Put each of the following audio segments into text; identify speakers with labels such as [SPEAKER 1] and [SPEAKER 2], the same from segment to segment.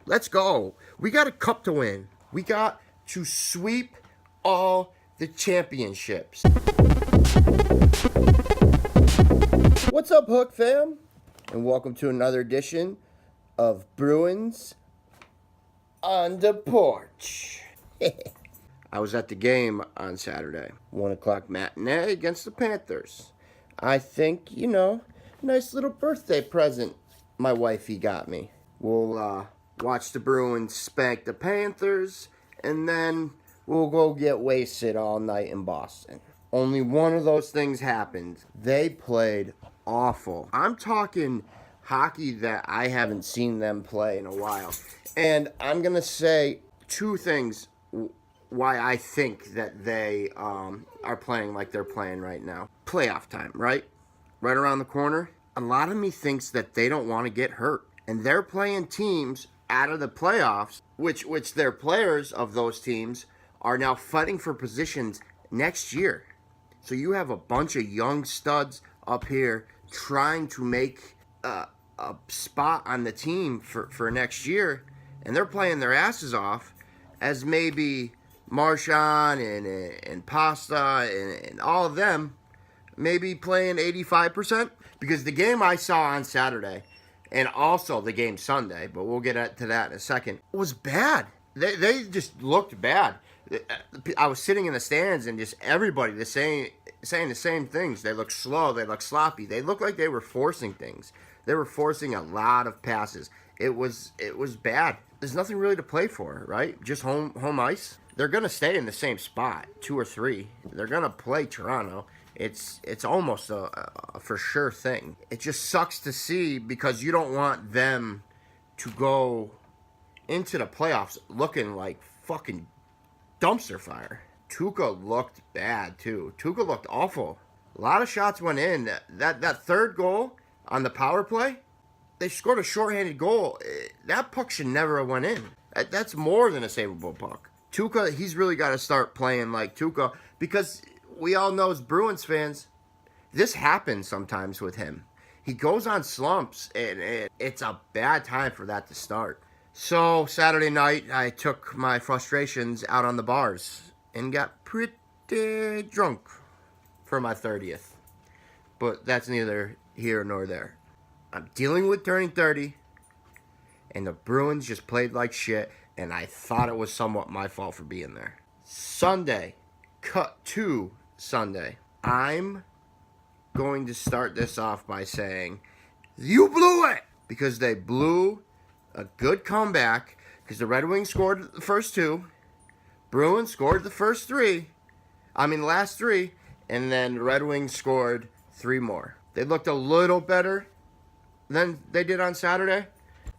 [SPEAKER 1] Let's go. We got a cup to win. We got to sweep all the championships. What's up, Hook fam? And welcome to another edition of Bruins on the Porch. I was at the game on Saturday. 1 o'clock matinee against the Panthers. I think, nice little birthday present my wifey got me. We'll watch the Bruins spank the Panthers, and then we'll go get wasted all night in Boston. Only one of those things happened. They played awful. I'm talking hockey that I haven't seen them play in a while. And I'm going to say two things why I think that they are playing like they're playing right now. Playoff time, right? Right around the corner. A lot of me thinks that they don't want to get hurt. And they're playing teams out of the playoffs, which their players of those teams are now fighting for positions next year. So you have a bunch of young studs up here trying to make a spot on the team for next year, and they're playing their asses off, as maybe Marchand and Pasta and all of them maybe playing 85%. Because the game I saw on Saturday, and also the game Sunday, but we'll get to that in a second, was bad. They just looked bad. I was sitting in the stands and just everybody saying the same things. They look slow. They look sloppy. They looked like they were forcing things. They were forcing a lot of passes. It was bad. There's nothing really to play for, right? Just home ice. They're going to stay in the same spot, 2 or 3. They're going to play Toronto. It's almost a for sure thing. It just sucks to see because you don't want them to go into the playoffs looking like fucking dumpster fire. Tuukka looked bad too. Tuukka looked awful. A lot of shots went in. That third goal on the power play, they scored a shorthanded goal. That puck should never have went in. That's more than a savable puck. Tuukka, he's really got to start playing like Tuukka because we all know as Bruins fans, this happens sometimes with him. He goes on slumps, and it's a bad time for that to start. So Saturday night, I took my frustrations out on the bars and got pretty drunk for my 30th. But that's neither here nor there. I'm dealing with turning 30, and the Bruins just played like shit, and I thought it was somewhat my fault for being there. Sunday, cut to Sunday. I'm going to start this off by saying, you blew it! Because they blew a good comeback, because the Red Wings scored the first 2, Bruins scored the last 3, and then the Red Wings scored 3 more. They looked a little better than they did on Saturday.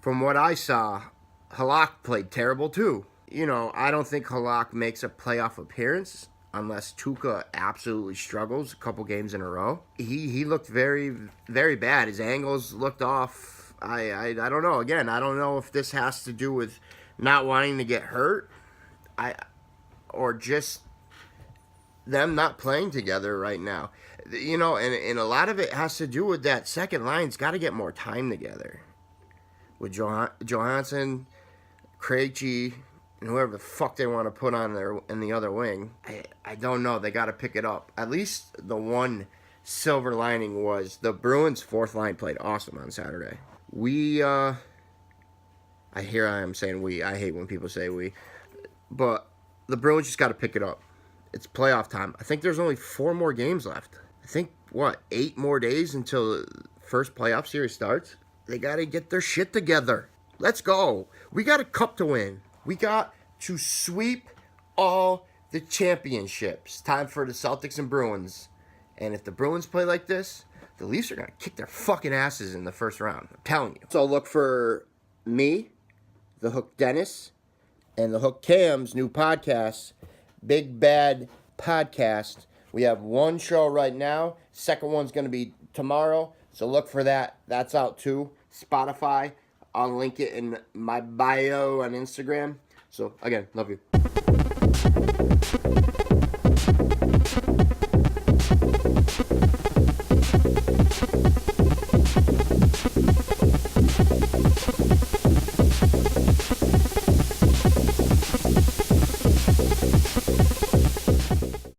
[SPEAKER 1] From what I saw, Halak played terrible too. I don't think Halak makes a playoff appearance unless Tuukka absolutely struggles a couple games in a row. He looked very, very bad. His angles looked off. I don't know. Again, I don't know if this has to do with not wanting to get hurt, or just them not playing together right now. And a lot of it has to do with that second line's got to get more time together. With Johansson, Krejci, and whoever the fuck they want to put on there in the other wing, I don't know. They got to pick it up. At least the one silver lining was the Bruins' fourth line played awesome on Saturday. I am saying we. I hate when people say we. But the Bruins just got to pick it up. It's playoff time. I think there's only 4 more games left. I think, 8 more days until the first playoff series starts? They got to get their shit together. Let's go. We got a cup to win. We got to sweep all the championships. Time for the Celtics and Bruins. And if the Bruins play like this, the Leafs are going to kick their fucking asses in the first round. I'm telling you. So look for me, the Hook Dennis, and the Hook Cam's new podcast, Big Bad Podcast. We have 1 show right now. Second one's going to be tomorrow. So look for that. That's out too. Spotify. I'll link it in my bio on Instagram. So, again, love you.